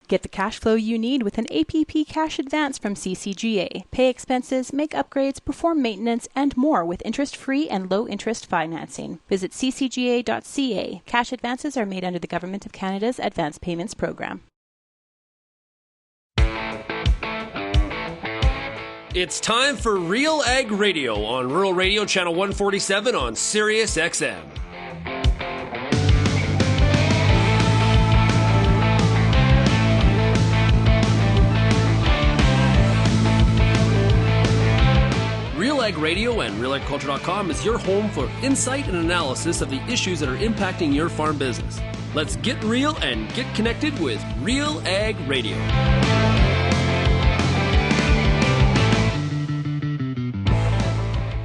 Get the cash flow you need with an APP cash advance from CCGA. Pay expenses, make upgrades, perform maintenance, and more with interest-free and low-interest financing. Visit ccga.ca. Cash advances are made under the Government of Canada's Advance Payments Program. It's time for RealAg Radio on Rural Radio Channel 147 on Sirius XM. RealAg Radio and RealAgriculture.com is your home for insight and analysis of the issues that are impacting your farm business. Let's get real and get connected with RealAg Radio.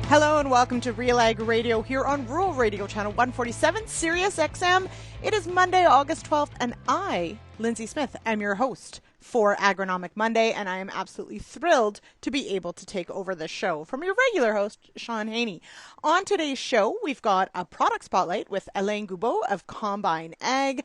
Hello and welcome to RealAg Radio here on Rural Radio Channel 147, Sirius XM. It is Monday, August 12th, and I, Lyndsey Smith, am your host for Agronomic Monday, and I am absolutely thrilled to be able to take over the show from your regular host, Sean Haney. On today's show, we've got a product spotlight with Alain Goubau of Combyne Ag,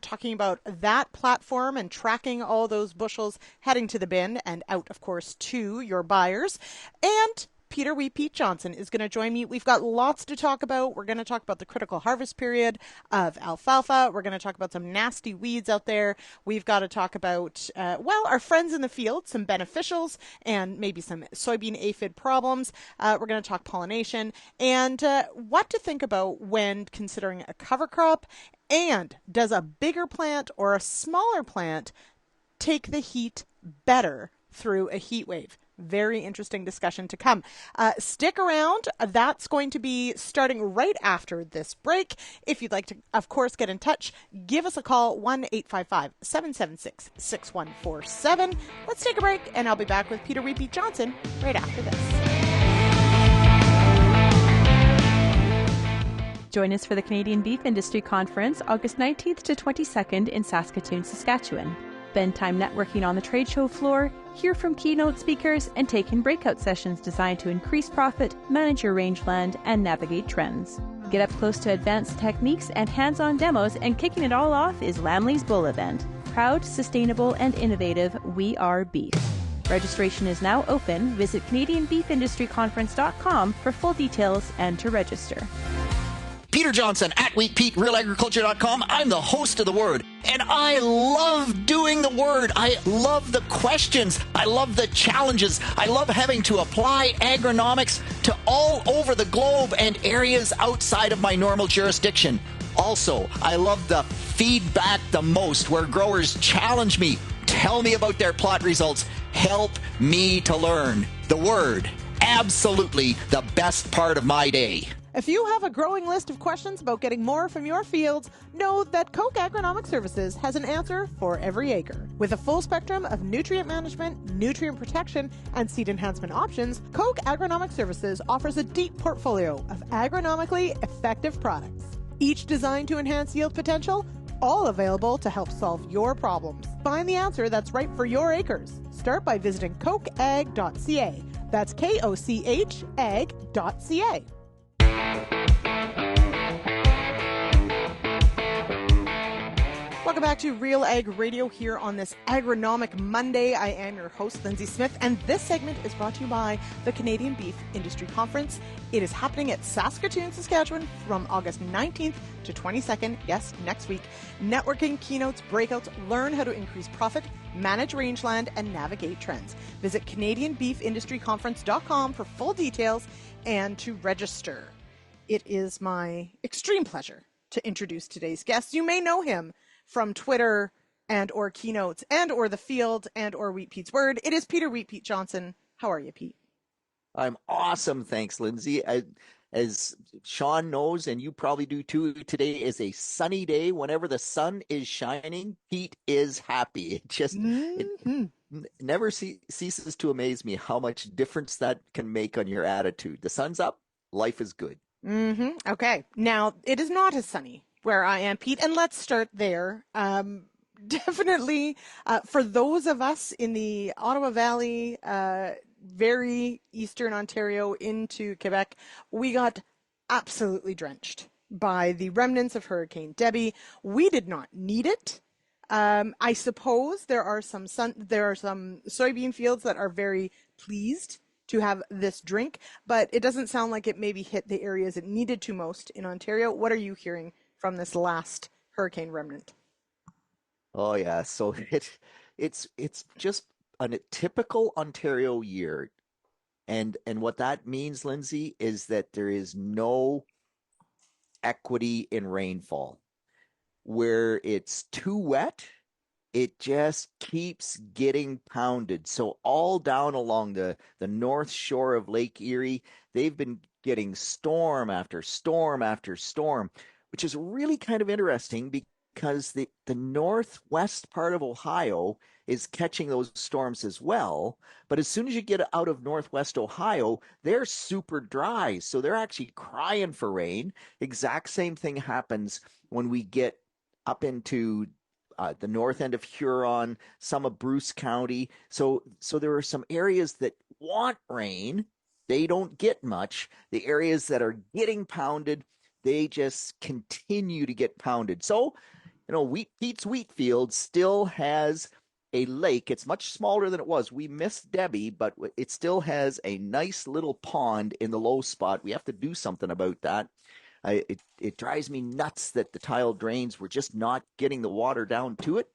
talking about that platform and tracking all those bushels heading to the bin and out, of course, to your buyers. And Peter Pete Johnson is going to join me. We've got lots to talk about. We're going to talk about the critical harvest period of alfalfa. We're going to talk about some nasty weeds out there. We've got to talk about, our friends in the field, some beneficials, and maybe some soybean aphid problems. We're going to talk pollination and what to think about when considering a cover crop. And does a bigger plant or a smaller plant take the heat better through a heat wave? Very interesting discussion to come. Stick around. That's going to be starting right after this break. If you'd like to, of course, get in touch, give us a call, 1-855-776-6147. Let's take a break, and I'll be back with Peter Pete Johnson right after this. Join us for the Canadian Beef Industry Conference, August 19th to 22nd in Saskatoon, Saskatchewan. Spend time networking on the trade show floor, hear from keynote speakers, and take in breakout sessions designed to increase profit, manage your rangeland, and navigate trends. Get up close to advanced techniques and hands-on demos, and kicking it all off is Lamley's Bull event. Proud, sustainable, and innovative, we are beef. Registration is now open. Visit CanadianBeefIndustryConference.com for full details and to register. Peter Johnson at WheatPete, RealAgriculture.com. I'm the host of The Word, and I love doing The Word. I love the questions. I love the challenges. I love having to apply agronomics to all over the globe and areas outside of my normal jurisdiction. Also, I love the feedback the most, where growers challenge me, tell me about their plot results, help me to learn. The Word, absolutely the best part of my day. If you have a growing list of questions about getting more from your fields, know that Koch Agronomic Services has an answer for every acre. With a full spectrum of nutrient management, nutrient protection, and seed enhancement options, Koch Agronomic Services offers a deep portfolio of agronomically effective products. Each designed to enhance yield potential, all available to help solve your problems. Find the answer that's right for your acres. Start by visiting kochag.ca. That's Koch ag.ca. Welcome back to Real Ag Radio here on this Agronomic Monday. I am your host, Lyndsey Smith, and this segment is brought to you by the Canadian Beef Industry Conference. It is happening at Saskatoon, Saskatchewan from August 19th to 22nd, yes, next week. Networking, keynotes, breakouts, learn how to increase profit, manage rangeland, and navigate trends. Visit CanadianBeefIndustryConference.com for full details and to register. It is my extreme pleasure to introduce today's guest. You may know him from Twitter and or keynotes and or the field and or Wheat Pete's Word. It is Peter Pete Johnson. How are you, Pete? I'm awesome. Thanks, Lyndsey. As Sean knows, and you probably do too, today is a sunny day. Whenever the sun is shining, Pete is happy. It just it never ceases to amaze me how much difference that can make on your attitude. The sun's up, life is good. Okay. Now, it is not as sunny where I am, Pete, and let's start there. Definitely, for those of us in the Ottawa Valley, very eastern Ontario into Quebec, we got absolutely drenched by the remnants of Hurricane Debbie. We did not need it. I suppose there are some soybean fields that are very pleased to have this drink, but it doesn't sound like it maybe hit the areas it needed to most in Ontario. What are you hearing from this last hurricane remnant? Oh yeah, so it's just a typical Ontario year, and what that means, Lyndsey, is that there is no equity in rainfall. Where it's too wet, it just keeps getting pounded. So all down along the north shore of Lake Erie, they've been getting storm after storm after storm, which is really kind of interesting because the northwest part of Ohio is catching those storms as well. But as soon as you get out of northwest Ohio, they're super dry. So they're actually crying for rain. Exact same thing happens when we get up into the north end of Huron, some of Bruce County. So there are some areas that want rain. They don't get much. The areas that are getting pounded, they just continue to get pounded. So, Pete's wheat field still has a lake. It's much smaller than it was. We missed Debbie, but it still has a nice little pond in the low spot. We have to do something about that. It drives me nuts that the tile drains were just not getting the water down to it.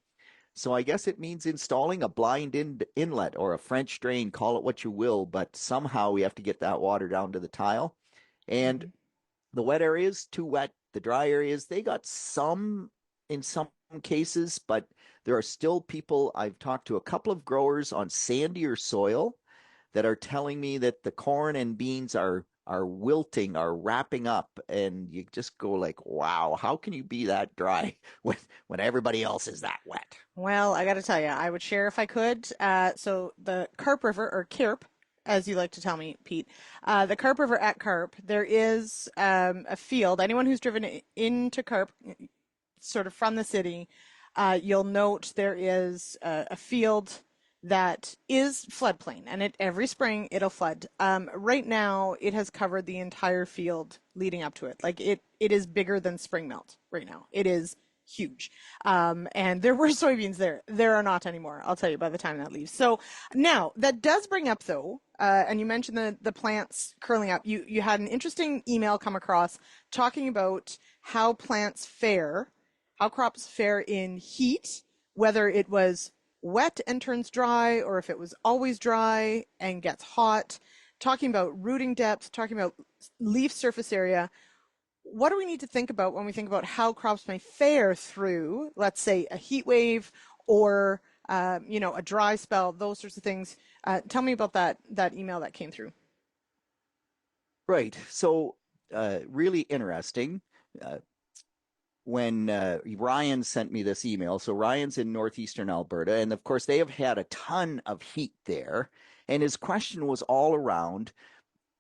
So I guess it means installing a blind inlet or a French drain, call it what you will, but somehow we have to get that water down to the tile. And the wet areas, too wet. The dry areas, they got some in some cases, but there are still people. I've talked to a couple of growers on sandier soil that are telling me that the corn and beans are wilting, are wrapping up, and you just go like, wow, how can you be that dry when everybody else is that wet? Well, I got to tell you, I would share if I could. So the Carp River, or Kirp, as you like to tell me, Pete, the Carp River at Carp, there is a field. Anyone who's driven into Carp, sort of from the city, you'll note there is a field that is floodplain, and every spring it'll flood. Right now, it has covered the entire field leading up to it. Like it is bigger than spring melt right now. It is huge. And there were soybeans there. There are not anymore, I'll tell you, by the time that leaves. So now that does bring up, though, and you mentioned the plants curling up. You had an interesting email come across talking about how plants fare, how crops fare in heat, whether it was wet and turns dry, or if it was always dry and gets hot, talking about rooting depth, talking about leaf surface area. What do we need to think about when we think about how crops may fare through, let's say, a heat wave or, a dry spell, those sorts of things? Tell me about that email that came through. Right. So really interesting. When Ryan sent me this email, so Ryan's in northeastern Alberta, and of course they have had a ton of heat there, and his question was all around,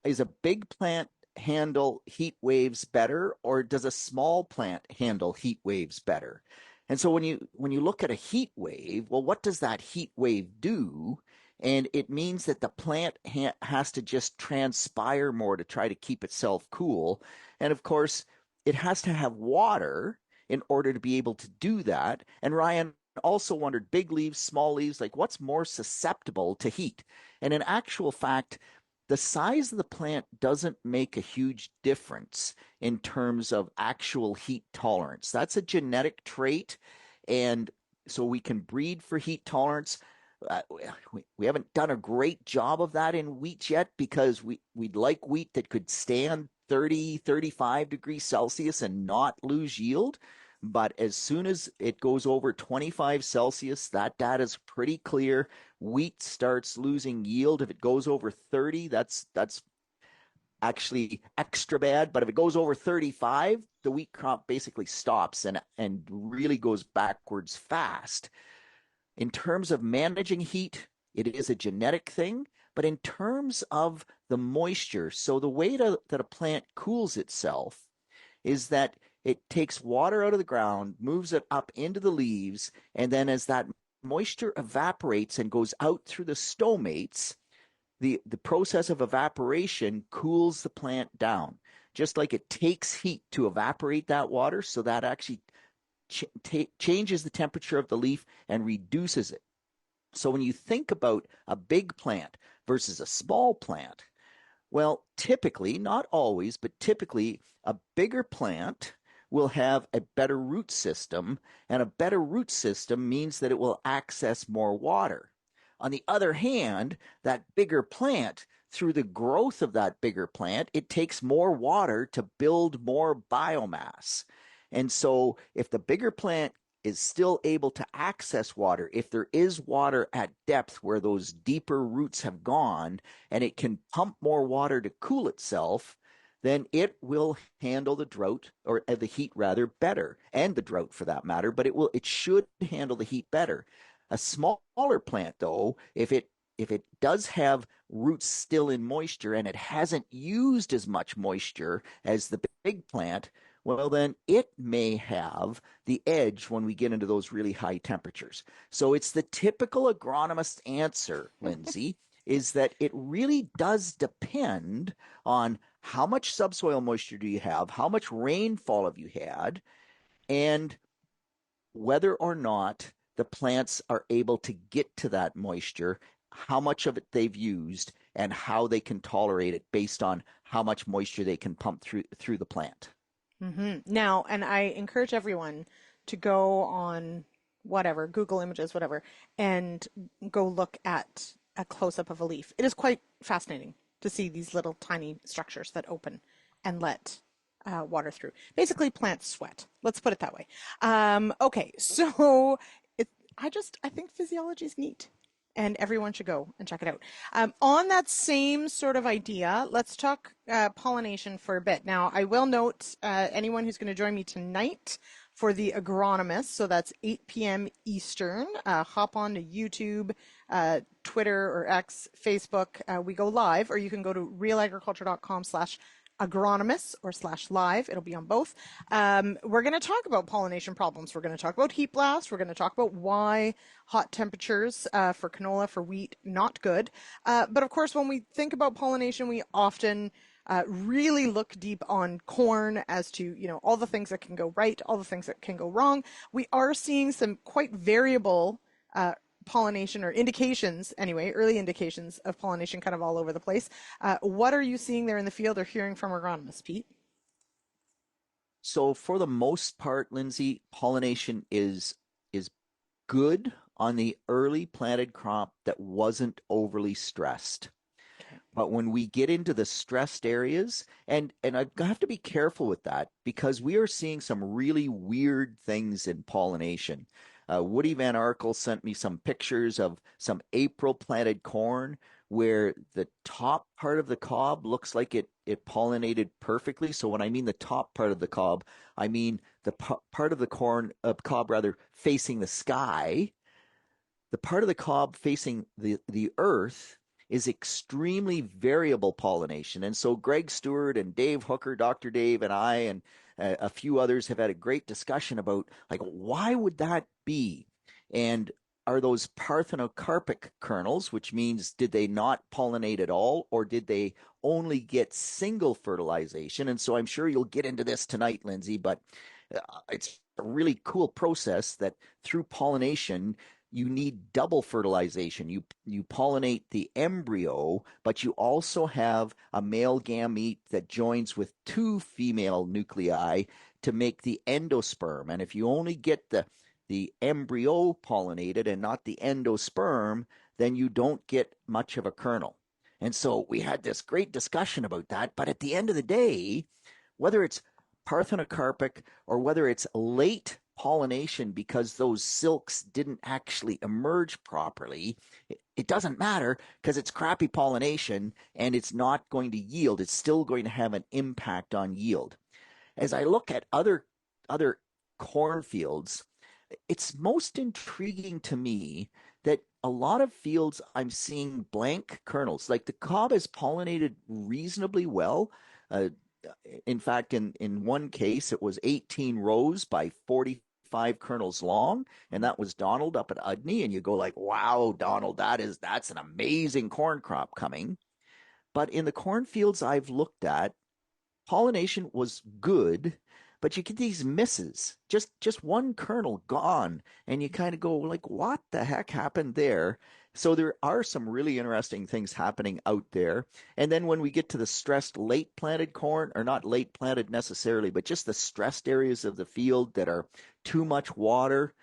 is a big plant handle heat waves better, or does a small plant handle heat waves better? And so when you look at a heat wave, well, what does that heat wave do? And it means that the plant has to just transpire more to try to keep itself cool. And of course, it has to have water in order to be able to do that. And Ryan also wondered, big leaves, small leaves, like what's more susceptible to heat? And in actual fact, the size of the plant doesn't make a huge difference in terms of actual heat tolerance. That's a genetic trait. And so we can breed for heat tolerance. We haven't done a great job of that in wheat yet because we'd like wheat that could stand 30, 35 degrees Celsius and not lose yield. But as soon as it goes over 25 Celsius, that data is pretty clear. Wheat starts losing yield. If it goes over 30, that's actually extra bad. But if it goes over 35, the wheat crop basically stops and really goes backwards fast. In terms of managing heat, it is a genetic thing. But in terms of the moisture, so the way that a plant cools itself is that it takes water out of the ground, moves it up into the leaves, and then as that moisture evaporates and goes out through the stomates, the process of evaporation cools the plant down. Just like it takes heat to evaporate that water, so that actually changes the temperature of the leaf and reduces it. So when you think about a big plant versus a small plant, well, typically, not always, but typically, a bigger plant will have a better root system, and a better root system means that it will access more water. On the other hand, that bigger plant, through the growth of that bigger plant, it takes more water to build more biomass. And so if the bigger plant is still able to access water, if there is water at depth where those deeper roots have gone, and it can pump more water to cool itself, then it will handle the drought, or the heat rather, better, and the drought for that matter, but it should handle the heat better. A smaller plant, though, if it does have roots still in moisture and it hasn't used as much moisture as the big plant, well, then it may have the edge when we get into those really high temperatures. So it's the typical agronomist answer, Lyndsey, is that it really does depend on how much subsoil moisture do you have, how much rainfall have you had, and whether or not the plants are able to get to that moisture, how much of it they've used, and how they can tolerate it based on how much moisture they can pump through the plant. Mm-hmm. Now, and I encourage everyone to go on whatever, Google Images, whatever, and go look at a close-up of a leaf. It is quite fascinating to see these little tiny structures that open and let water through. Basically, plants sweat. Let's put it that way. Okay, so I think physiology is neat, and everyone should go and check it out. On that same sort of idea, let's talk pollination for a bit. Now, I will note anyone who's going to join me tonight for the agronomist, so that's 8 p.m. Eastern, hop on to YouTube, Twitter or X, Facebook. We go live, or you can go to realagriculture.com/agronomist or /live. It'll be on both. We're going to talk about pollination problems. We're going to talk about heat blasts. We're going to talk about why hot temperatures for canola, for wheat, not good. But of course, when we think about pollination, we often really look deep on corn as to, all the things that can go right, all the things that can go wrong. We are seeing some quite variable pollination, or indications anyway, early indications of pollination kind of all over the place. What are you seeing there in the field or hearing from agronomists, Pete? So for the most part, Lyndsey, pollination is good on the early planted crop that wasn't overly stressed. But when we get into the stressed areas, and I have to be careful with that, because we are seeing some really weird things in pollination. Woody Van Arkel sent me some pictures of some April planted corn where the top part of the cob looks like it pollinated perfectly. So when I mean the top part of the cob, I mean the part of the cob rather facing the sky. The part of the cob facing the earth is extremely variable pollination. And so Greg Stewart and Dave Hooker, Dr. Dave, and I, and a few others have had a great discussion about, like, why would that be? And are those parthenocarpic kernels, which means did they not pollinate at all, or did they only get single fertilization? And so I'm sure you'll get into this tonight, Lyndsey, but it's a really cool process that through pollination, you need double fertilization. You pollinate the embryo, but you also have a male gamete that joins with 2 female nuclei to make the endosperm. And if you only get the embryo pollinated and not the endosperm, then you don't get much of a kernel. And so we had this great discussion about that. But at the end of the day, whether it's parthenocarpic or whether it's late pollination because those silks didn't actually emerge properly, it doesn't matter, because it's crappy pollination and it's not going to yield. It's still going to have an impact on yield. As I look at other cornfields, it's most intriguing to me that a lot of fields I'm seeing blank kernels. Like the cob is pollinated reasonably well. In fact, in one case, it was 18 rows by 45 kernels long, and that was Donald up at Udney. And you go like, wow, Donald, that's an amazing corn crop coming. But in the cornfields I've looked at, pollination was good, but you get these misses, just one kernel gone, and you kind of go like, what the heck happened there? So there are some really interesting things happening out there. And then when we get to the stressed late planted corn, or not late planted necessarily, but just the stressed areas of the field that are too much water,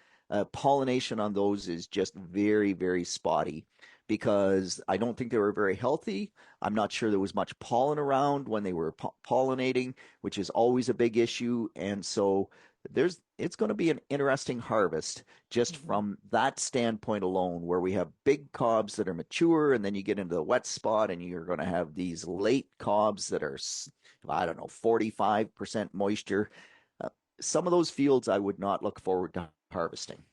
pollination on those is just very, very spotty because I don't think they were very healthy. I'm not sure there was much pollen around when they were pollinating, which is always a big issue. And so it's going to be an interesting harvest just from that standpoint alone, where we have big cobs that are mature, and then you get into the wet spot and you're going to have these late cobs that are, I don't know, 45% moisture. Some of those fields I would not look forward to harvesting.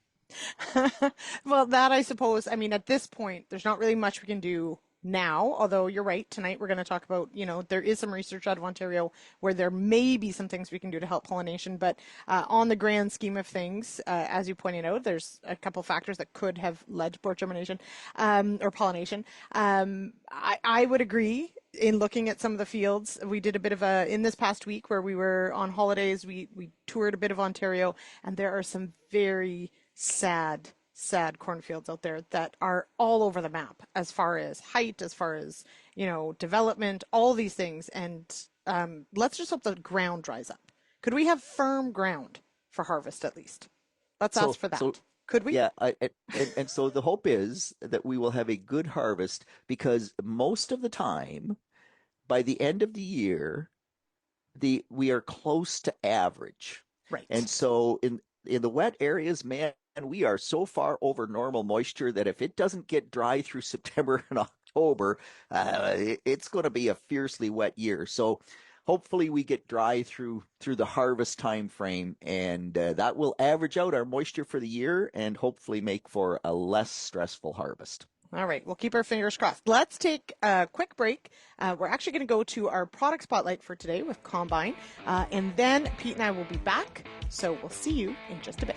Well, that I suppose, I mean, at this point, there's not really much we can do now, although you're right. Tonight we're going to talk about, there is some research out of Ontario where there may be some things we can do to help pollination, but on the grand scheme of things, as you pointed out, there's a couple factors that could have led to poor germination or pollination. I would agree. In looking at some of the fields, we did a bit of in this past week where we were on holidays, we toured a bit of Ontario, and there are some very sad cornfields out there that are all over the map as far as height, as far as, development, all these things. And let's just hope the ground dries up. Could we have firm ground for harvest at least? Let's ask for that. Could we? Yeah, and so the hope is that we will have a good harvest, because most of the time, by the end of the year, we are close to average. Right. And so in the wet areas, man, we are so far over normal moisture that if it doesn't get dry through September and October, it's going to be a fiercely wet year. So hopefully we get dry through the harvest time frame, and that will average out our moisture for the year and hopefully make for a less stressful harvest. All right, we'll keep our fingers crossed. Let's take a quick break. We're actually going to go to our product spotlight for today with Combyne, and then Pete and I will be back. So we'll see you in just a bit.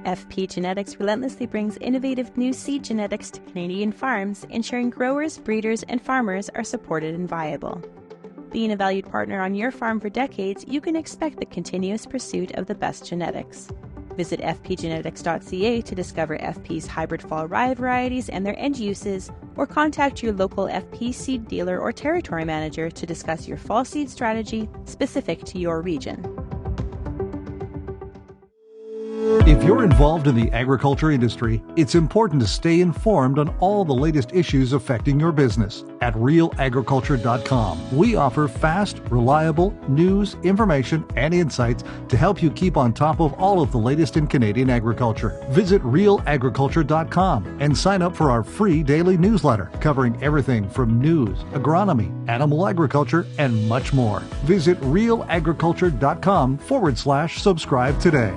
FP Genetics relentlessly brings innovative new seed genetics to Canadian farms, ensuring growers, breeders, and farmers are supported and viable. Being a valued partner on your farm for decades, you can expect the continuous pursuit of the best genetics. Visit fpgenetics.ca to discover FP's hybrid fall rye varieties and their end uses, or contact your local FP seed dealer or territory manager to discuss your fall seed strategy specific to your region. If you're involved in the agriculture industry, it's important to stay informed on all the latest issues affecting your business. At RealAgriculture.com, we offer fast, reliable news, information, and insights to help you keep on top of all of the latest in Canadian agriculture. Visit RealAgriculture.com and sign up for our free daily newsletter covering everything from news, agronomy, animal agriculture, and much more. Visit RealAgriculture.com/subscribe today.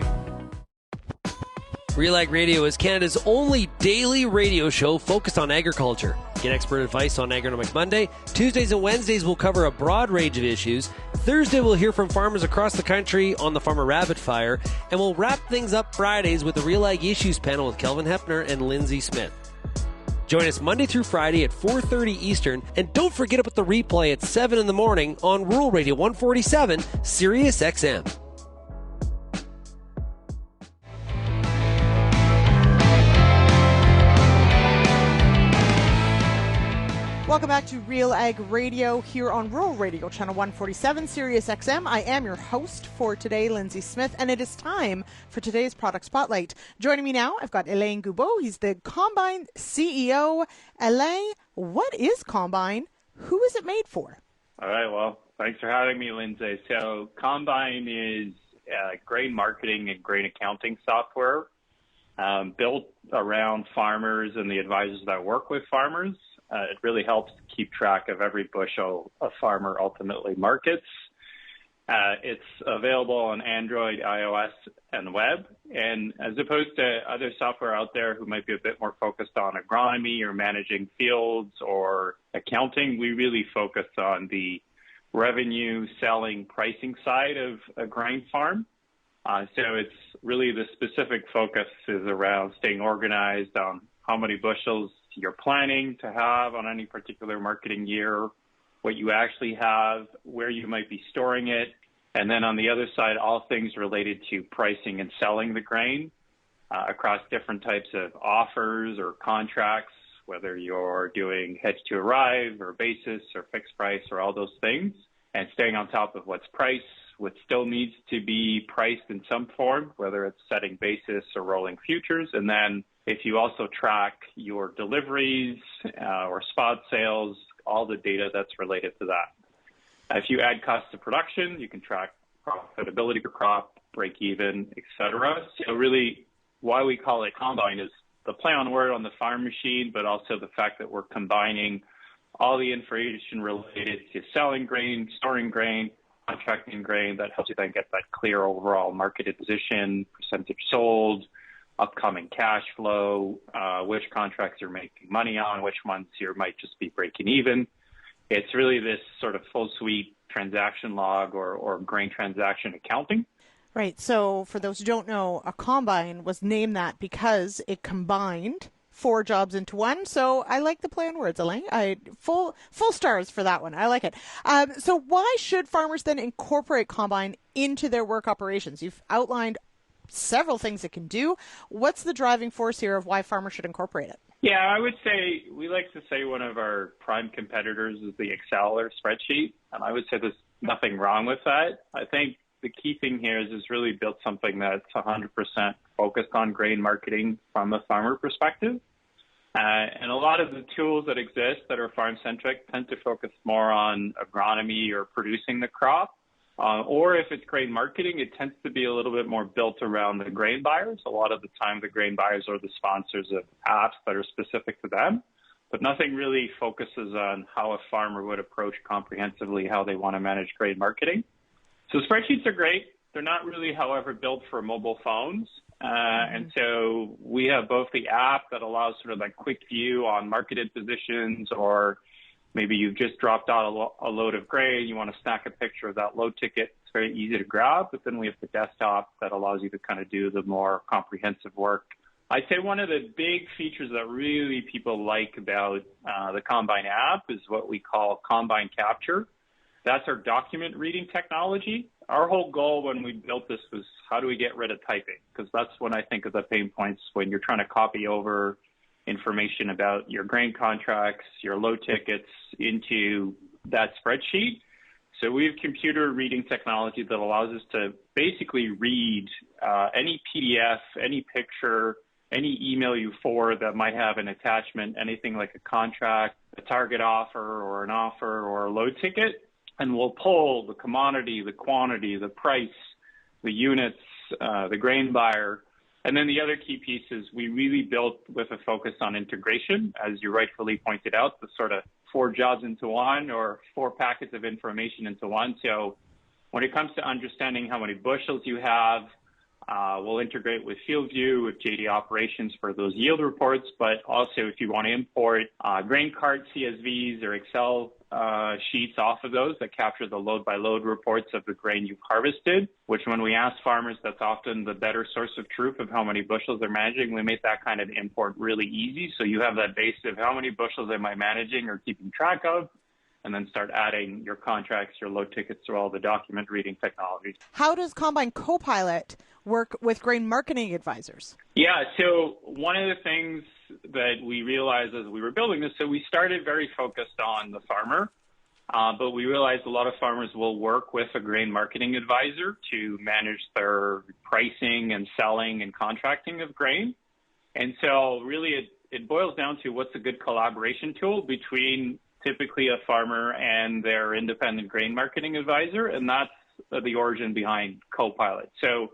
RealAg Radio is Canada's only daily radio show focused on agriculture. Get expert advice on Agronomic Monday. Tuesdays and Wednesdays will cover a broad range of issues. Thursday we'll hear from farmers across the country on the Farmer Rapid Fire. And we'll wrap things up Fridays with the RealAg Issues panel with Kelvin Hepner and Lyndsey Smith. Join us Monday through Friday at 4:30 Eastern. And don't forget about the replay at 7 in the morning on Rural Radio 147, Sirius XM. Welcome back to RealAg Radio here on Rural Radio, channel 147, Sirius XM. I am your host for today, Lyndsey Smith, and it is time for today's product spotlight. Joining me now, I've got Alain Goubau. He's the Combyne CEO. Alain, what is Combyne? Who is it made for? All right, well, thanks for having me, Lyndsey. So Combyne is grain marketing and grain accounting software built around farmers and the advisors that work with farmers. It really helps keep track of every bushel a farmer ultimately markets. It's available on Android, iOS, and web. And as opposed to other software out there who might be a bit more focused on agronomy or managing fields or accounting, we really focus on the revenue, selling, pricing side of a grain farm. So it's really the specific focus is around staying organized on how many bushels you're planning to have on any particular marketing year, what you actually have, where you might be storing it, and then on the other side, all things related to pricing and selling the grain across different types of offers or contracts, whether you're doing hedge to arrive or basis or fixed price or all those things, and staying on top of what's priced, what still needs to be priced in some form, whether it's setting basis or rolling futures. And then if you also track your deliveries or spot sales, all the data that's related to that. If you add cost of production, you can track profitability per crop, break even, et cetera. So really why we call it Combyne is the play on word on the farm machine, but also the fact that we're combining all the information related to selling grain, storing grain, contracting grain that helps you then get that clear overall marketed position, percentage sold, upcoming cash flow, which contracts you're making money on, which ones you might just be breaking even. It's really this sort of full suite transaction log or grain transaction accounting. Right. So for those who don't know, a combine was named that because it combined 4 jobs into one. So I like the play on words, Alain. Full stars for that one. I like it. So why should farmers then incorporate Combyne into their work operations? You've outlined several things it can do. What's the driving force here of why farmers should incorporate it? Yeah, I would say, we like to say one of our prime competitors is the Excel or spreadsheet. And I would say there's nothing wrong with that. I think the key thing here is really build something that's 100% focused on grain marketing from a farmer perspective. And a lot of the tools that exist that are farm-centric tend to focus more on agronomy or producing the crop. Or if it's grain marketing, it tends to be a little bit more built around the grain buyers. A lot of the time, the grain buyers are the sponsors of apps that are specific to them. But nothing really focuses on how a farmer would approach comprehensively how they want to manage grain marketing. So spreadsheets are great. They're not really, however, built for mobile phones. And so we have both the app that allows sort of that quick view on marketed positions, or maybe you've just dropped out a load of grain, you want to snack a picture of that load ticket. It's very easy to grab, but then we have the desktop that allows you to kind of do the more comprehensive work. I'd say one of the big features that really people like about the Combyne app is what we call Combyne Capture. That's our document reading technology. Our whole goal when we built this was how do we get rid of typing? Because that's when I think of the pain points when you're trying to copy over information about your grain contracts, your load tickets into that spreadsheet. So we have computer reading technology that allows us to basically read any PDF, any picture, any email you forward that might have an attachment, anything like a contract, a target offer or an offer or a load ticket. And we'll pull the commodity, the quantity, the price, the units, the grain buyer. And then the other key piece is we really built with a focus on integration, as you rightfully pointed out, the sort of 4 jobs into one or 4 packets of information into one. So when it comes to understanding how many bushels you have, we'll integrate with FieldView, with JD Operations for those yield reports. But also if you want to import grain cart CSVs or Excel sheets off of those that capture the load by load reports of the grain you've harvested, which when we ask farmers, that's often the better source of truth of how many bushels they're managing. We make that kind of import really easy. So you have that base of how many bushels am I managing or keeping track of, and then start adding your contracts, your load tickets through all the document reading technologies. How does Combyne Copilot work with grain marketing advisors? Yeah, so one of the things that we realized as we were building this, so we started very focused on the farmer, but we realized a lot of farmers will work with a grain marketing advisor to manage their pricing and selling and contracting of grain. And so really it boils down to what's a good collaboration tool between typically a farmer and their independent grain marketing advisor, and that's the origin behind Copilot. So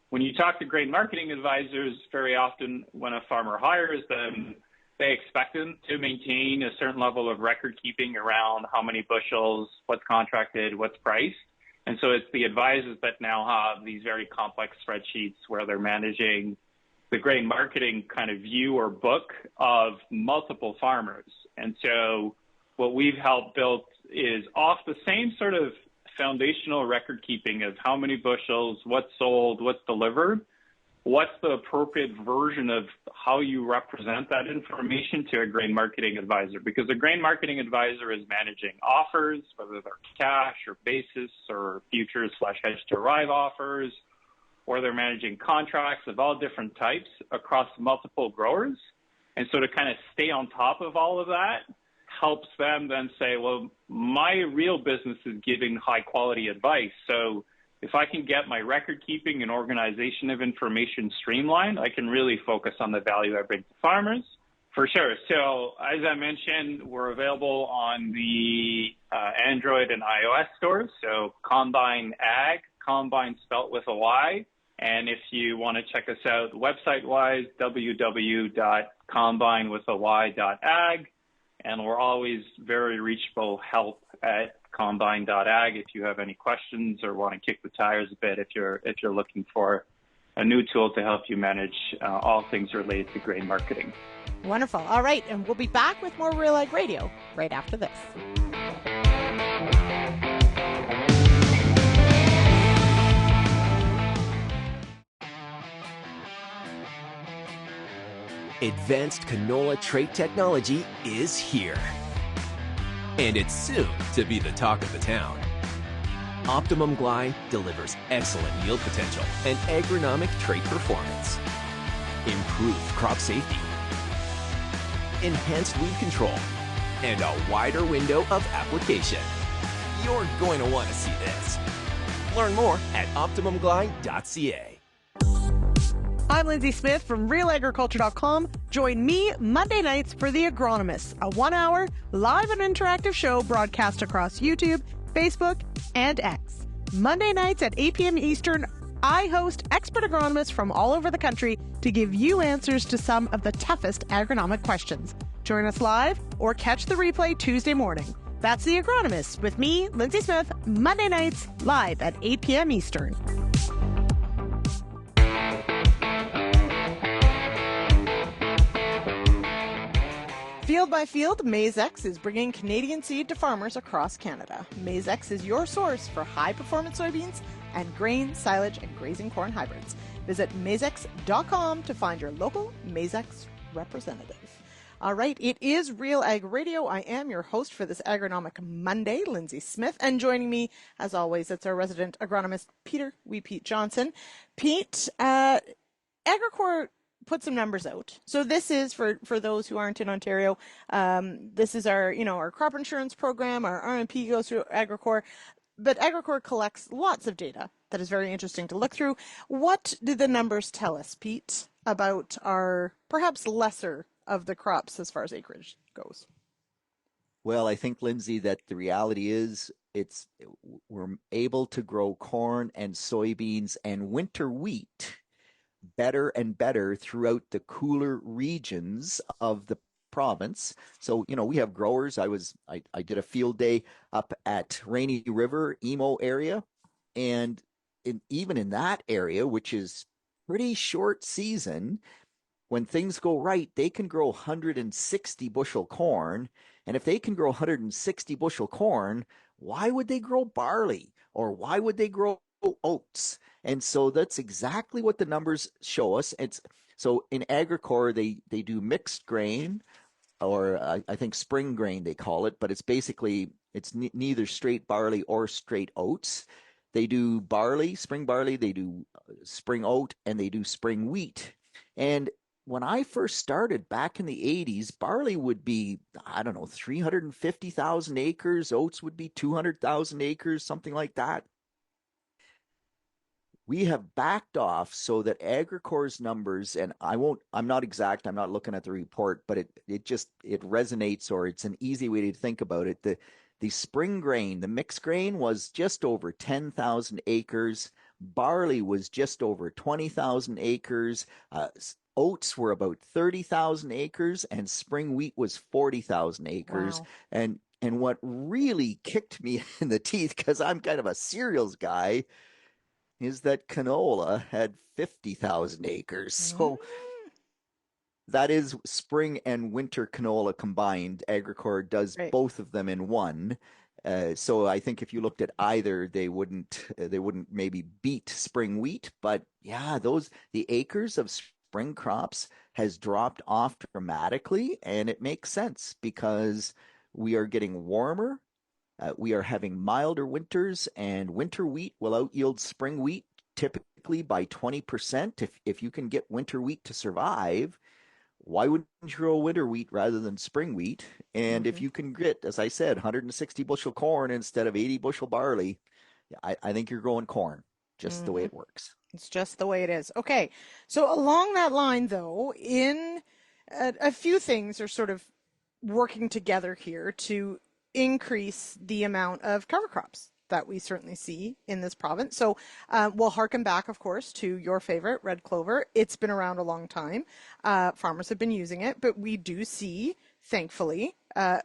when you talk to grain marketing advisors, very often when a farmer hires them, they expect them to maintain a certain level of record keeping around how many bushels, what's contracted, what's priced. And so it's the advisors that now have these very complex spreadsheets where they're managing the grain marketing kind of view or book of multiple farmers. And so what we've helped build is off the same sort of foundational record keeping of how many bushels, what's sold, what's delivered. what's the appropriate version of how you represent that information to a grain marketing advisor? Because a grain marketing advisor is managing offers, whether they're cash or basis or futures/hedge to arrive offers, or they're managing contracts of all different types across multiple growers. And so to kind of stay on top of all of that helps them then say, well, my real business is giving high quality advice. So if I can get my record keeping and organization of information streamlined, I can really focus on the value I bring to farmers. For sure. So as I mentioned, we're available on the Android and iOS stores. So Combyne Ag, Combyne spelt with a Y. And if you want to check us out website-wise, www.combinewithany.ag. And we're always very reachable, help at combyne.ag if you have any questions or want to kick the tires a bit if you're looking for a new tool to help you manage all things related to grain marketing. Wonderful. All right, and we'll be back with more Real Ag Radio right after this. Advanced canola trait technology is here. And it's soon to be the talk of the town. Optimum Glide delivers excellent yield potential and agronomic trait performance. Improved crop safety. Enhanced weed control. And a wider window of application. You're going to want to see this. Learn more at OptimumGlide.ca. I'm Lyndsey Smith from RealAgriculture.com. Join me Monday nights for The Agronomist, a 1-hour live and interactive show broadcast across YouTube, Facebook, and X. Monday nights at 8 p.m. Eastern, I host expert agronomists from all over the country to give you answers to some of the toughest agronomic questions. Join us live or catch the replay Tuesday morning. That's The Agronomist with me, Lyndsey Smith, Monday nights live at 8 p.m. Eastern. Field by Field, Maize-X is bringing Canadian seed to farmers across Canada. Maize-X is your source for high-performance soybeans and grain, silage, and grazing corn hybrids. Visit maizex.com to find your local Maize-X representative. All right, it is Real Ag Radio. I am your host for this Agronomic Monday, Lyndsey Smith, and joining me, as always, it's our resident agronomist, Pete Johnson. Pete, Agricor put some numbers out. So this is for those who aren't in Ontario. This is our crop insurance program. Our RMP goes through Agricor, but Agricor collects lots of data that is very interesting to look through. What do the numbers tell us, Pete, about our perhaps lesser of the crops as far as acreage goes? Well, I think, Lyndsey, that the reality is we're able to grow corn and soybeans and winter wheat better and better throughout the cooler regions of the province. So, we have growers. I did a field day up at Rainy River, Emo area, and even in that area, which is pretty short season, when things go right, they can grow 160 bushel corn. And if they can grow 160 bushel corn, why would they grow barley? Or why would they grow oats? And so that's exactly what the numbers show us. So in Agricor, they do mixed grain, or I think spring grain they call it, but it's basically, it's neither straight barley or straight oats. They do barley, spring barley, they do spring oat, and they do spring wheat. And when I first started back in the 80s, barley would be, 350,000 acres. Oats would be 200,000 acres, something like that. We have backed off so that Agricor's numbers, and I'm not exact, I'm not looking at the report, but it resonates, or it's an easy way to think about it. The spring grain, the mixed grain, was just over 10,000 acres. Barley was just over 20,000 acres. Oats were about 30,000 acres, and spring wheat was 40,000 acres. Wow. And what really kicked me in the teeth, because I'm kind of a cereals guy, is that canola had 50,000 acres. So that is spring and winter canola combined. Agricor does both of them in one. So I think if you looked at either, they wouldn't maybe beat spring wheat. But yeah, the acres of spring crops has dropped off dramatically, and it makes sense because we are getting warmer. We are having milder winters, and winter wheat will outyield spring wheat typically by 20%. If you can get winter wheat to survive, why wouldn't you grow winter wheat rather than spring wheat? And if Hmm. you can get, as I said, 160 bushel corn instead of 80 bushel barley, I think you're growing corn just the way Hmm. it works. It's just the way it is. Okay. So along that line, though, in a few things are sort of working together here to increase the amount of cover crops that we certainly see in this province. So we'll harken back, of course, to your favorite, red clover. It's been around a long time. Farmers have been using it, but we do see, thankfully,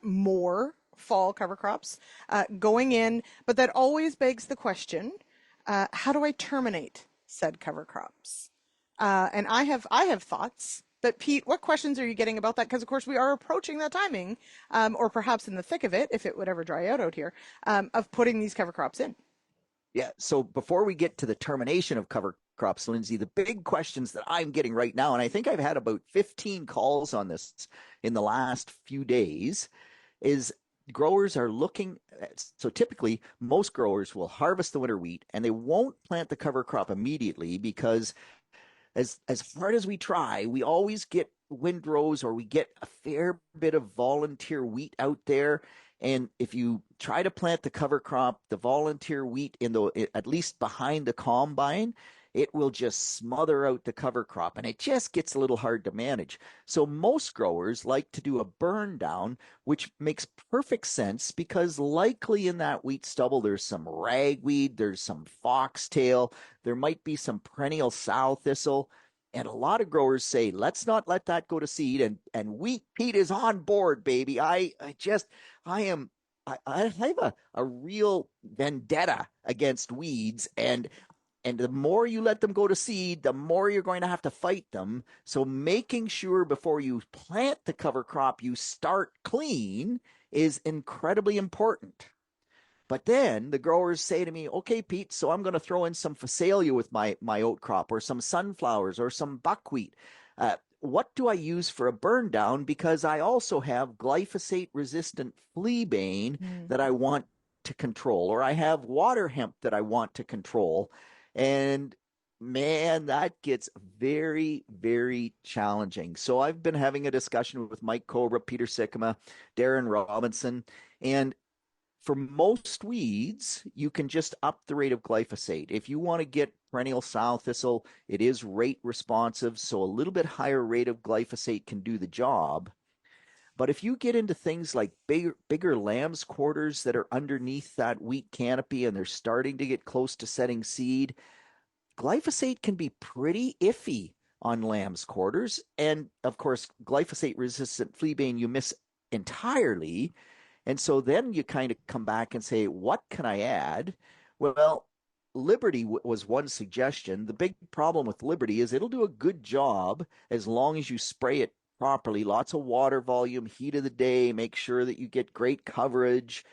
more fall cover crops going in. But that always begs the question, how do I terminate said cover crops? And I have thoughts. But Pete, what questions are you getting about that? Because of course we are approaching that timing, or perhaps in the thick of it, if it would ever dry out here, of putting these cover crops in. Yeah. So before we get to the termination of cover crops, Lyndsey, the big questions that I'm getting right now, and I think I've had about 15 calls on this in the last few days, is growers are looking. So typically, most growers will harvest the winter wheat and they won't plant the cover crop immediately because as hard as we try, we always get windrows or we get a fair bit of volunteer wheat out there. And if you try to plant the cover crop, the volunteer wheat at least behind the combine, it will just smother out the cover crop and it just gets a little hard to manage. So most growers like to do a burn down, which makes perfect sense because likely in that wheat stubble there's some ragweed, there's some foxtail, there might be some perennial sow thistle. And a lot of growers say, let's not let that go to seed. And wheat Pete is on board, baby. I have a real vendetta against weeds, and the more you let them go to seed, the more you're going to have to fight them. So making sure before you plant the cover crop, you start clean is incredibly important. But then the growers say to me, okay, Pete, so I'm going to throw in some phacelia with my oat crop or some sunflowers or some buckwheat. What do I use for a burn down? Because I also have glyphosate resistant fleabane that I want to control, or I have water hemp that I want to control. And man, that gets very, very challenging. So I've been having a discussion with Mike Cobra, Peter Sikkema, Darren Robinson, and for most weeds, you can just up the rate of glyphosate. If you want to get perennial sow thistle, it is rate responsive, so a little bit higher rate of glyphosate can do the job. But if you get into things like bigger lamb's quarters that are underneath that wheat canopy and they're starting to get close to setting seed, glyphosate can be pretty iffy on lamb's quarters. And of course, glyphosate resistant fleabane you miss entirely. And so then you kind of come back and say, what can I add? Well, Liberty was one suggestion. The big problem with Liberty is it'll do a good job as long as you spray it properly. Lots of water volume, heat of the day, make sure that you get great coverage.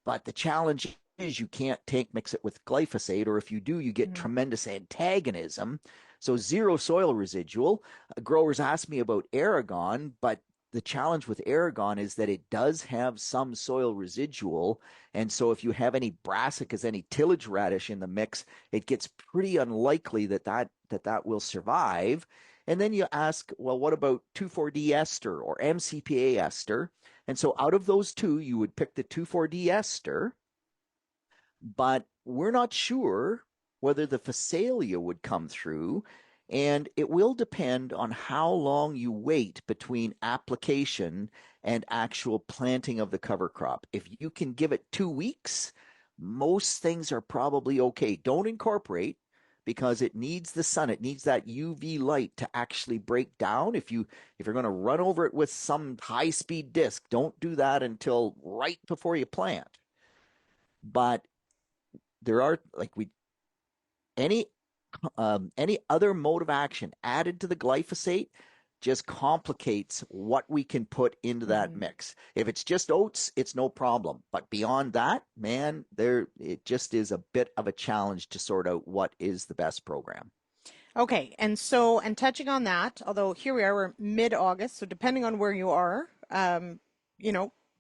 But the challenge is you can't tank mix it with glyphosate, or if you do, you get tremendous antagonism. So zero soil residual. Growers ask me about Aragon, but the challenge with Aragon is that it does have some soil residual. And so if you have any brassicas, any tillage radish in the mix, it gets pretty unlikely that will survive. And then you ask, well, what about 2,4-D ester or MCPA ester? And so out of those two, you would pick the 2,4-D ester, but we're not sure whether the phacelia would come through. And it will depend on how long you wait between application and actual planting of the cover crop. If you can give it 2 weeks, most things are probably okay. Don't incorporate because it needs the sun. It needs that UV light to actually break down. If you're going to run over it with some high-speed disc, don't do that until right before you plant. But there are any other mode of action added to the glyphosate just complicates what we can put into that mix. If it's just oats, it's no problem. But beyond that, man, it just is a bit of a challenge to sort out what is the best program. Okay, and touching on that, although here we are, we're mid-August, so depending on where you are,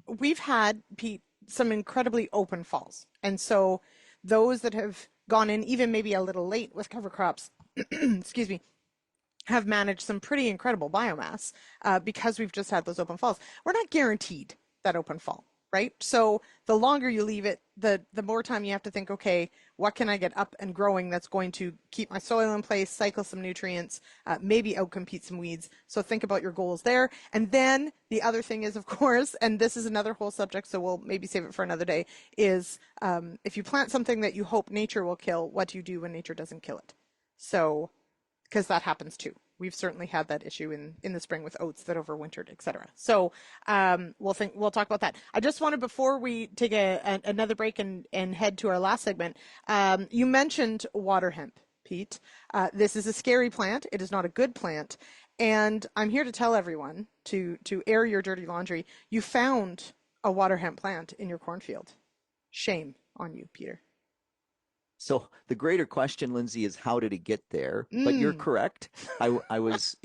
we've had, Pete, some incredibly open falls. And so those that have gone in even maybe a little late with cover crops, excuse me, have managed some pretty incredible biomass because we've just had those open falls. We're not guaranteed that open fall, right? So the longer you leave it, the more time you have to think, okay, what can I get up and growing that's going to keep my soil in place, cycle some nutrients, maybe outcompete some weeds. So think about your goals there. And then the other thing is, of course, and this is another whole subject, so we'll maybe save it for another day, is if you plant something that you hope nature will kill, what do you do when nature doesn't kill it? So, because that happens too. We've certainly had that issue in the spring with oats that overwintered, et cetera. So we'll talk about that. I just wanted, before we take another break and head to our last segment, you mentioned water hemp, Pete. This is a scary plant. It is not a good plant. And I'm here to tell everyone to air your dirty laundry. You found a water hemp plant in your cornfield. Shame on you, Peter. So the greater question, Lyndsey, is how did it get there? But you're correct. I was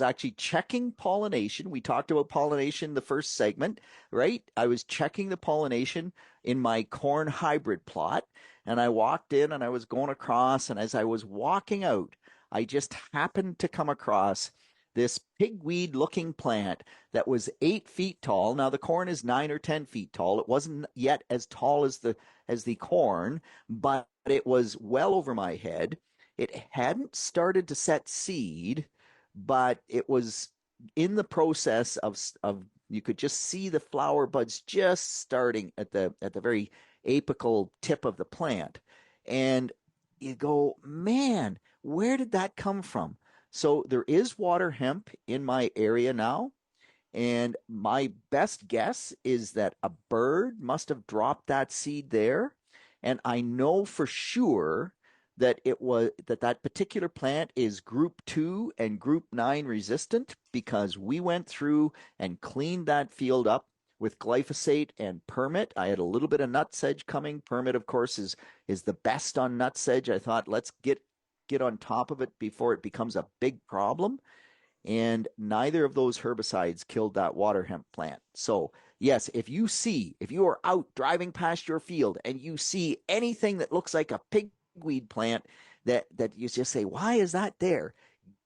actually checking pollination. We talked about pollination the first segment, right? I was checking the pollination in my corn hybrid plot, and I walked in and I was going across, and as I was walking out, I just happened to come across this pigweed looking plant that was 8 feet tall. Now the corn is 9 or 10 feet tall. It wasn't yet as tall as the corn, but it was well over my head. It hadn't started to set seed, but it was in the process of you could just see the flower buds just starting at the very apical tip of the plant. And you go, man, where did that come from? So there is water hemp in my area now, and my best guess is that a bird must have dropped that seed there, and I know for sure that that particular plant is group 2 and group 9 resistant, because we went through and cleaned that field up with glyphosate and permit. I had a little bit of nutsedge coming. Permit, of course, is the best on nutsedge. I thought, let's get on top of it before it becomes a big problem. And neither of those herbicides killed that water hemp plant. So yes, if you are out driving past your field and you see anything that looks like a pigweed plant that you just say, why is that there?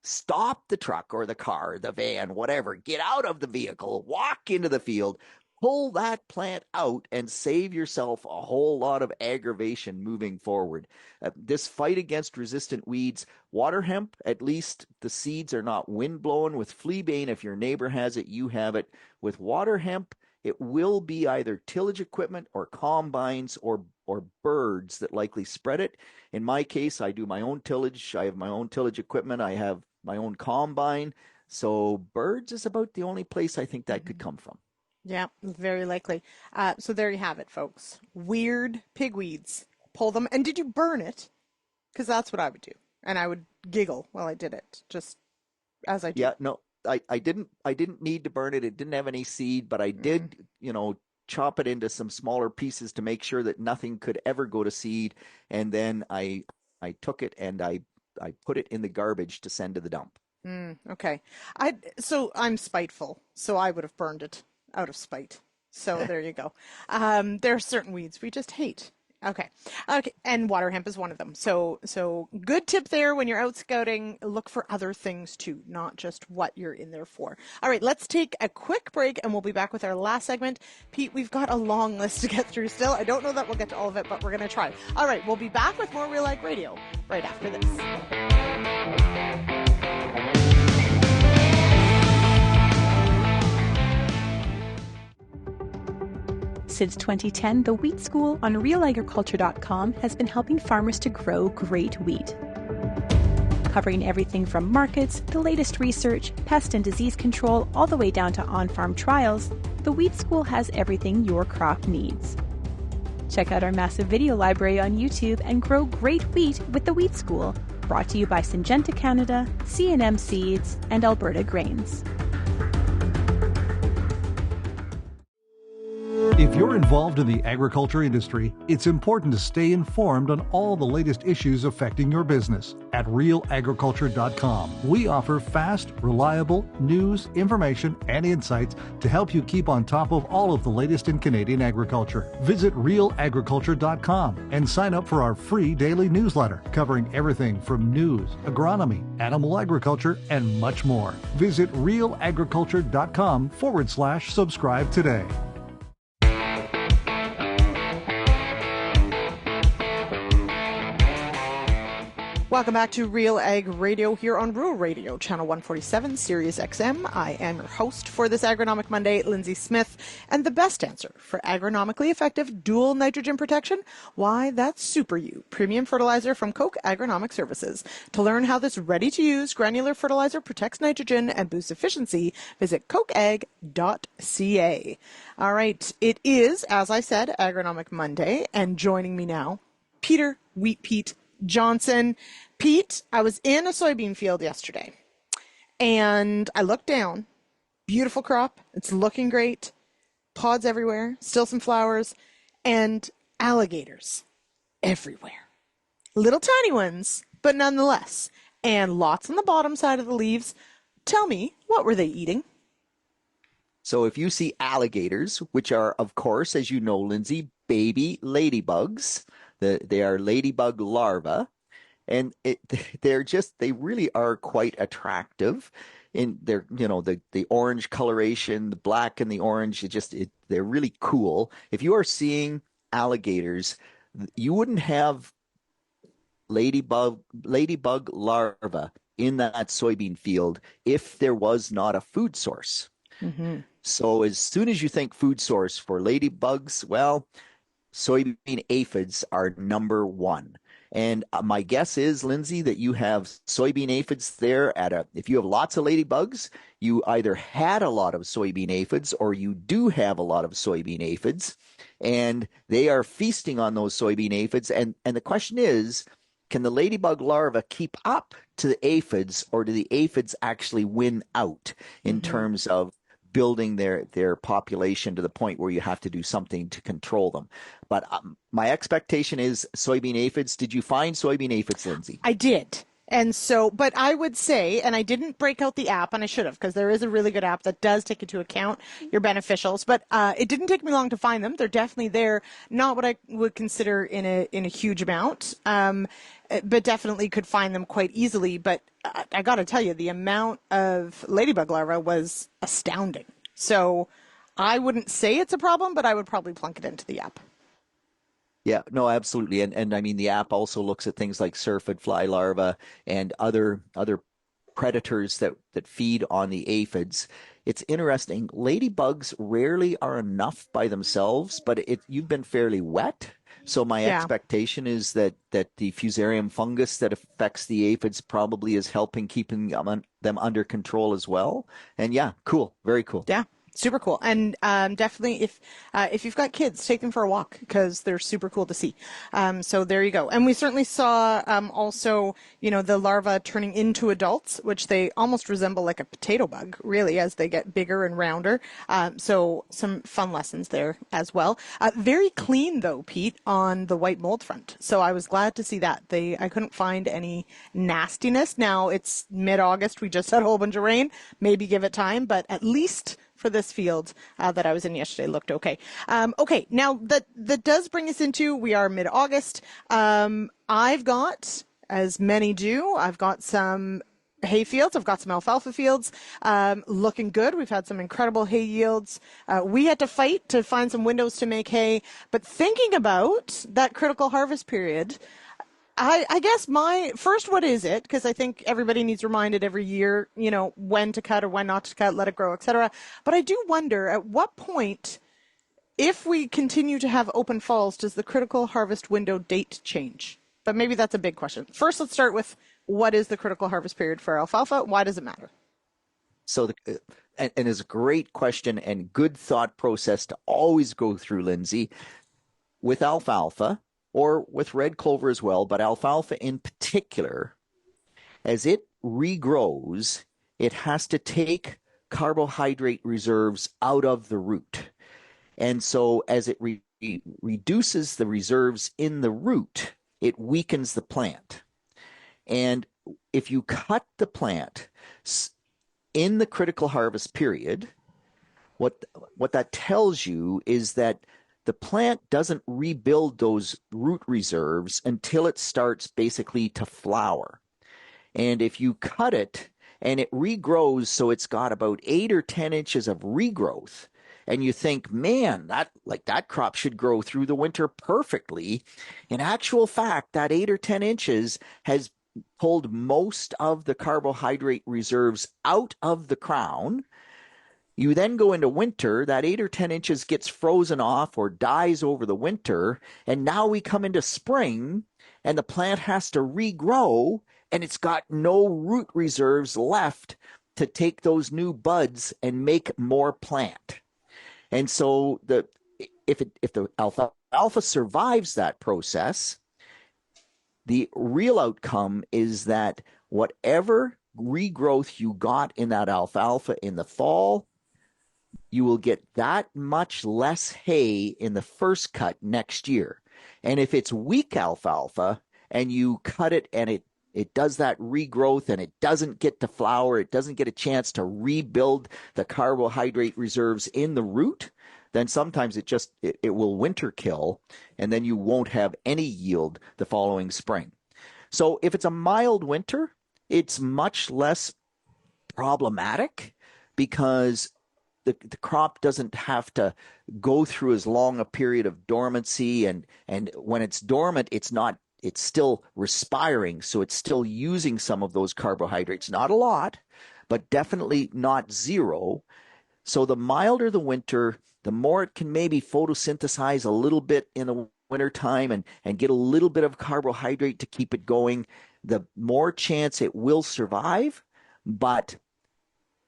Stop the truck or the car, the van, whatever, get out of the vehicle, walk into the field, pull that plant out, and save yourself a whole lot of aggravation moving forward. This fight against resistant weeds, water hemp, at least the seeds are not wind-blown. With fleabane, if your neighbor has it, you have it. With water hemp, it will be either tillage equipment or combines or birds that likely spread it. In my case, I do my own tillage. I have my own tillage equipment. I have my own combine. So birds is about the only place I think that could come from. Yeah, very likely. So there you have it, folks. Weird pigweeds. Pull them. And did you burn it? Because that's what I would do. And I would giggle while I did it, just as I do. Yeah, no, I didn't need to burn it. It didn't have any seed, but I did, chop it into some smaller pieces to make sure that nothing could ever go to seed. And then I took it and I put it in the garbage to send to the dump. Okay. So I'm spiteful, so I would have burned it out of spite. So there you go. There are certain weeds we just hate. Okay. And water hemp is one of them. So good tip there when you're out scouting. Look for other things too, not just what you're in there for. All right, let's take a quick break and we'll be back with our last segment. Pete, we've got a long list to get through still. I don't know that we'll get to all of it, but we're going to try. All right, we'll be back with more RealAg Radio right after this. Since 2010, the Wheat School on RealAgriculture.com has been helping farmers to grow great wheat. Covering everything from markets, the latest research, pest and disease control, all the way down to on-farm trials, the Wheat School has everything your crop needs. Check out our massive video library on YouTube and grow great wheat with the Wheat School Brought to you by Syngenta Canada, C&M Seeds, and Alberta Grains. If you're involved in the agriculture industry, it's important to stay informed on all the latest issues affecting your business. At RealAgriculture.com, we offer fast, reliable news, information, and insights to help you keep on top of all of the latest in Canadian agriculture. Visit RealAgriculture.com and sign up for our free daily newsletter covering everything from news, agronomy, animal agriculture, and much more. Visit RealAgriculture.com/subscribe today. Welcome back to Real Ag Radio here on Rural Radio, Channel 147, Sirius XM. I am your host for this Agronomic Monday, Lyndsey Smith. And the best answer for agronomically effective dual nitrogen protection? Why, that's Super U, premium fertilizer from Koch Agronomic Services. To learn how this ready-to-use granular fertilizer protects nitrogen and boosts efficiency, visit kochag.ca. All right, it is, as I said, Agronomic Monday, and joining me now, Peter Wheat Pete Johnson. Pete, I was in a soybean field yesterday and I looked down. Beautiful crop. It's looking great. Pods everywhere, still some flowers, and alligators everywhere. Little tiny ones, but nonetheless. And lots on the bottom side of the leaves. Tell me, what were they eating? So if you see alligators, which are, of course, as you know, Lyndsey, baby ladybugs, they are ladybug larvae, and they really are quite attractive in their, the orange coloration, the black and the orange. They're really cool. If you are seeing alligators, you wouldn't have ladybug larvae in that soybean field if there was not a food source. Mm-hmm. So as soon as you think food source for ladybugs, well, soybean aphids are number one. And my guess is, Lyndsey, that you have soybean aphids there if you have lots of ladybugs, you either had a lot of soybean aphids or you do have a lot of soybean aphids, and they are feasting on those soybean aphids. And the question is, can the ladybug larvae keep up to the aphids, or do the aphids actually win out in terms of building their population to the point where you have to do something to control them? But my expectation is soybean aphids. Did you find soybean aphids, Lyndsey? I did. And so, but I would say, and I didn't break out the app, and I should have, because there is a really good app that does take into account your beneficials, but it didn't take me long to find them. They're definitely there. Not what I would consider in a huge amount, but definitely could find them quite easily. But I got to tell you, the amount of ladybug larvae was astounding. So I wouldn't say it's a problem, but I would probably plunk it into the app. Yeah, no, absolutely. And I mean, the app also looks at things like syrphid fly larvae and other predators that feed on the aphids. It's interesting. Ladybugs rarely are enough by themselves, but you've been fairly wet. So my expectation is that the fusarium fungus that affects the aphids probably is helping keeping them under control as well. And yeah, cool. Very cool. Yeah. Super cool. And definitely if you've got kids, take them for a walk because they're super cool to see. So there you go. And we certainly saw also, the larvae turning into adults, which they almost resemble like a potato bug, really, as they get bigger and rounder. So some fun lessons there as well. Very clean, though, Pete, on the white mold front. So I was glad to see that. I couldn't find any nastiness. Now, it's mid-August. We just had a whole bunch of rain. Maybe give it time, but at least for this field that I was in yesterday looked okay. Okay, now that does bring us into, we are mid-August. I've got, as many do, I've got some hay fields. I've got some alfalfa fields looking good. We've had some incredible hay yields. We had to fight to find some windows to make hay. But thinking about that critical harvest period, I guess my first, what is it? Because I think everybody needs reminded every year, when to cut or when not to cut, let it grow, etc. But I do wonder at what point, if we continue to have open falls, does the critical harvest window date change? But maybe that's a big question. First, let's start with what is the critical harvest period for alfalfa? Why does it matter? So, and it's a great question and good thought process to always go through, Lyndsey. With alfalfa, or with red clover as well, but alfalfa in particular, as it regrows, it has to take carbohydrate reserves out of the root. And so as it reduces the reserves in the root, it weakens the plant. And if you cut the plant in the critical harvest period, what that tells you is that the plant doesn't rebuild those root reserves until it starts basically to flower. And if you cut it and it regrows, so it's got about 8 or 10 inches of regrowth, and you think, man, that crop should grow through the winter perfectly. In actual fact, that 8 or 10 inches has pulled most of the carbohydrate reserves out of the crown. You then go into winter, that 8 or 10 inches gets frozen off or dies over the winter, and now we come into spring, and the plant has to regrow, and it's got no root reserves left to take those new buds and make more plant. And so if the alfalfa survives that process, the real outcome is that whatever regrowth you got in that alfalfa in the fall, you will get that much less hay in the first cut next year. And if it's weak alfalfa and you cut it and it does that regrowth and it doesn't get to flower, it doesn't get a chance to rebuild the carbohydrate reserves in the root, then sometimes it will winter kill, and then you won't have any yield the following spring. So if it's a mild winter, it's much less problematic because the crop doesn't have to go through as long a period of dormancy, and when it's dormant, it's still respiring, so it's still using some of those carbohydrates. Not a lot, but definitely not zero. So the milder the winter, the more it can maybe photosynthesize a little bit in the wintertime and get a little bit of carbohydrate to keep it going, the more chance it will survive. But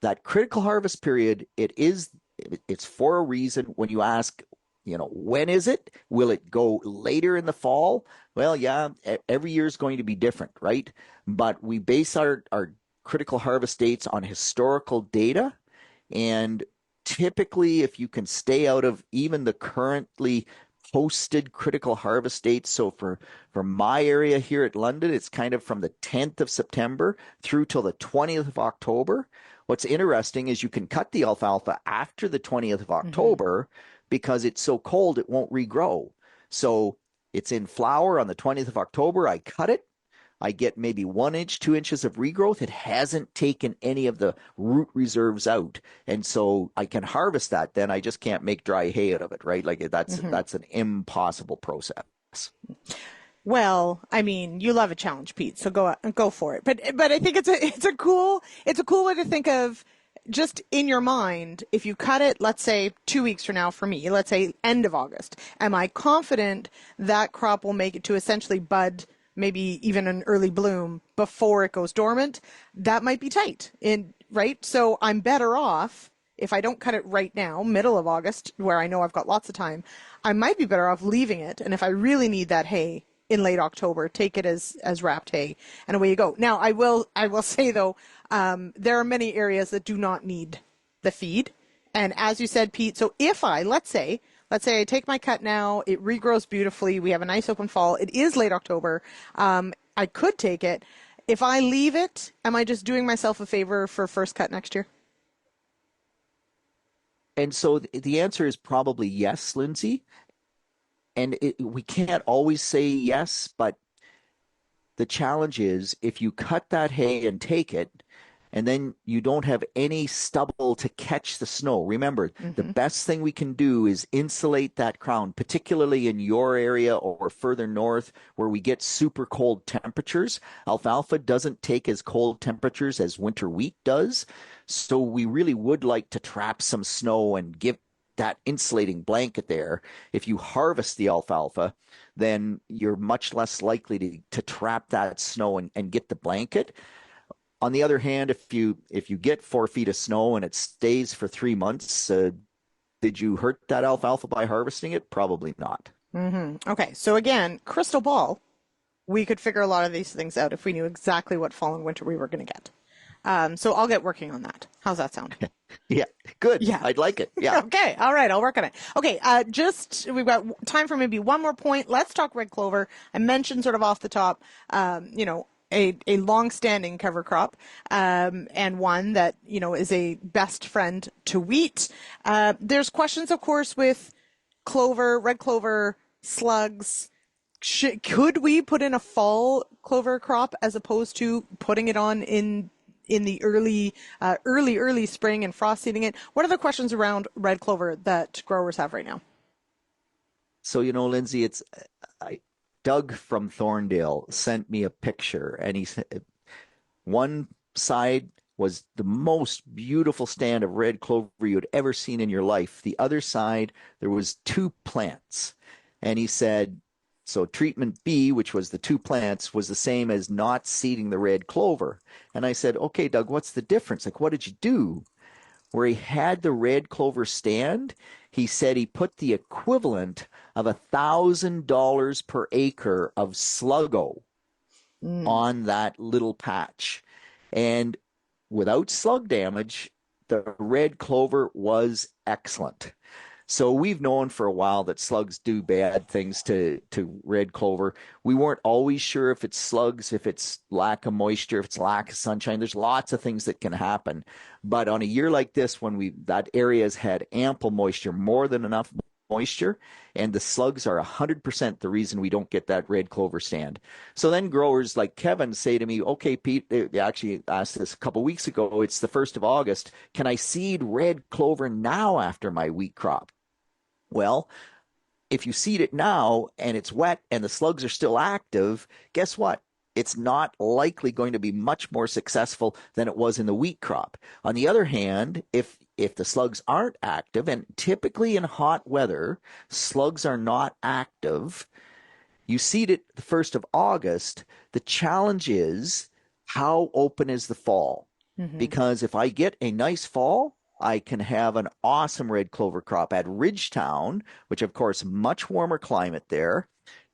that critical harvest period, it's for a reason. When you ask, when is it? Will it go later in the fall? Well, yeah, every year is going to be different, right? But we base our critical harvest dates on historical data. And typically, if you can stay out of even the currently posted critical harvest dates, so for my area here at London, it's kind of from the 10th of September through till the 20th of October. What's interesting is you can cut the alfalfa after the 20th of October because it's so cold it won't regrow. So it's in flower on the 20th of October. I cut it. I get maybe 1 inch, 2 inches of regrowth. It hasn't taken any of the root reserves out. And so I can harvest that. Then I just can't make dry hay out of it, right? Like that's an impossible process. Well, I mean, you love a challenge, Pete, so go for it. But I think it's a cool way to think of, just in your mind, if you cut it, let's say 2 weeks from now for me, let's say end of August, am I confident that crop will make it to essentially bud, maybe even an early bloom before it goes dormant? That might be tight, right? So I'm better off, if I don't cut it right now, middle of August, where I know I've got lots of time, I might be better off leaving it. And if I really need that hay in late October, take it as wrapped hay, and away you go. Now, I will say though, there are many areas that do not need the feed. And as you said, Pete, so if let's say I take my cut now, it regrows beautifully, we have a nice open fall, it is late October, I could take it. If I leave it, am I just doing myself a favor for first cut next year? And so the answer is probably yes, Lyndsey. And we can't always say yes, but the challenge is if you cut that hay and take it, and then you don't have any stubble to catch the snow. Remember, the best thing we can do is insulate that crown, particularly in your area or further north where we get super cold temperatures. Alfalfa doesn't take as cold temperatures as winter wheat does. So we really would like to trap some snow and give that insulating blanket there. If you harvest the alfalfa, then you're much less likely to trap that snow and get the blanket. On the other hand, if you get 4 feet of snow and it stays for 3 months, did you hurt that alfalfa by harvesting it? Probably not. Okay, so again, crystal ball. we could figure a lot of these things out if we knew exactly what fall and winter we were going to get. So I'll get working on that. How's that sound? Yeah, good. Yeah. I'd like it. Yeah. Okay. All right. I'll work on it. Okay. We've got time for maybe one more point. Let's talk red clover. I mentioned sort of off the top, a long-standing cover crop, and one that, is a best friend to wheat. There's questions, of course, with clover, red clover, slugs. Could we put in a fall clover crop as opposed to putting it on in the early spring and frost seeding it? What are the questions around red clover that growers have right now? So, Lyndsey, Doug from Thorndale sent me a picture, and he said one side was the most beautiful stand of red clover you'd ever seen in your life. The other side, there was 2 plants. And he said, so treatment B, which was the 2 plants, was the same as not seeding the red clover. And I said, okay, Doug, what's the difference? Like, what did you do? Where he had the red clover stand, he said he put the equivalent of $1,000 per acre of sluggo on that little patch. And without slug damage, the red clover was excellent. So we've known for a while that slugs do bad things to red clover. We weren't always sure if it's slugs, if it's lack of moisture, if it's lack of sunshine. There's lots of things that can happen. But on a year like this, when that area has had ample moisture, more than enough moisture, and the slugs are 100% the reason we don't get that red clover stand. So then growers like Kevin say to me, okay, Pete, they actually asked this a couple of weeks ago, it's the 1st of August, can I seed red clover now after my wheat crop? Well, if you seed it now and it's wet and the slugs are still active, guess what? It's not likely going to be much more successful than it was in the wheat crop. On the other hand, if the slugs aren't active, and typically in hot weather, slugs are not active, you seed it the 1st of August, the challenge is how open is the fall? Mm-hmm. Because if I get a nice fall, I can have an awesome red clover crop at Ridgetown, which of course, much warmer climate there.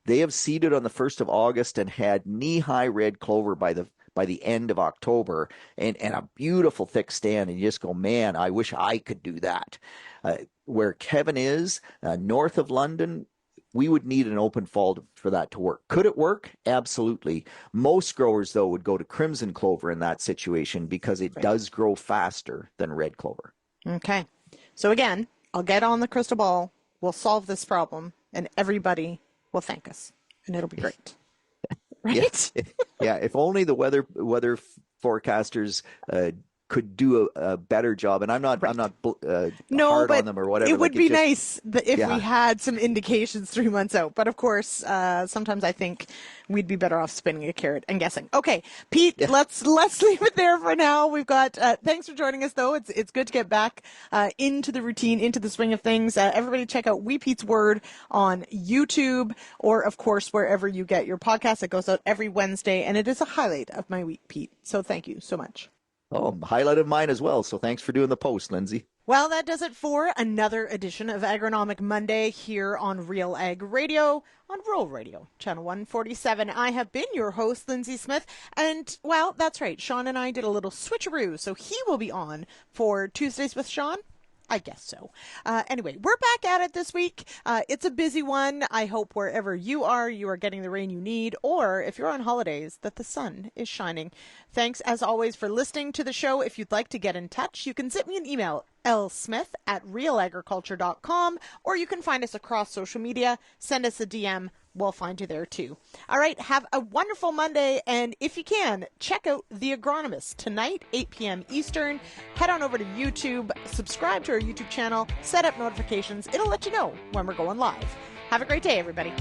They have seeded on the 1st of August and had knee-high red clover by the end of October, and a beautiful thick stand. And you just go, man, I wish I could do that. Where Kevin is, north of London, we would need an open fall for that to work. Could it work? Absolutely. Most growers, though, would go to crimson clover in that situation because it does grow faster than red clover. Okay. So again, I'll get on the crystal ball. We'll solve this problem, and everybody will thank us, and it'll be great. Right? Yeah. If only the weather forecasters could do a better job. And I'm not hard on them or whatever. It would be nice if we had some indications 3 months out. But of course, sometimes I think we'd be better off spinning a carrot and guessing. Okay, Pete, let's leave it there for now. We've got thanks for joining us, though. It's good to get back into the routine, into the swing of things. Everybody check out Wee Pete's Word on YouTube, or of course wherever you get your podcast. It goes out every Wednesday, and it is a highlight of my week, Pete. So thank you so much. Oh, highlight of mine as well. So thanks for doing the post, Lyndsey. Well, that does it for another edition of Agronomic Monday here on Real Ag Radio, on Rural Radio, channel 147. I have been your host, Lyndsey Smith, and, well, that's right, Sean and I did a little switcheroo, so he will be on for Tuesdays with Sean. I guess so. Anyway, we're back at it this week. It's a busy one. I hope wherever you are getting the rain you need, or if you're on holidays, that the sun is shining. Thanks, as always, for listening to the show. If you'd like to get in touch, you can send me an email, lsmith@realagriculture.com, or you can find us across social media. Send us a DM. We'll find you there, too. All right, have a wonderful Monday, and if you can, check out The Agronomist tonight, 8 p.m. Eastern. Head on over to YouTube, subscribe to our YouTube channel, set up notifications. It'll let you know when we're going live. Have a great day, everybody.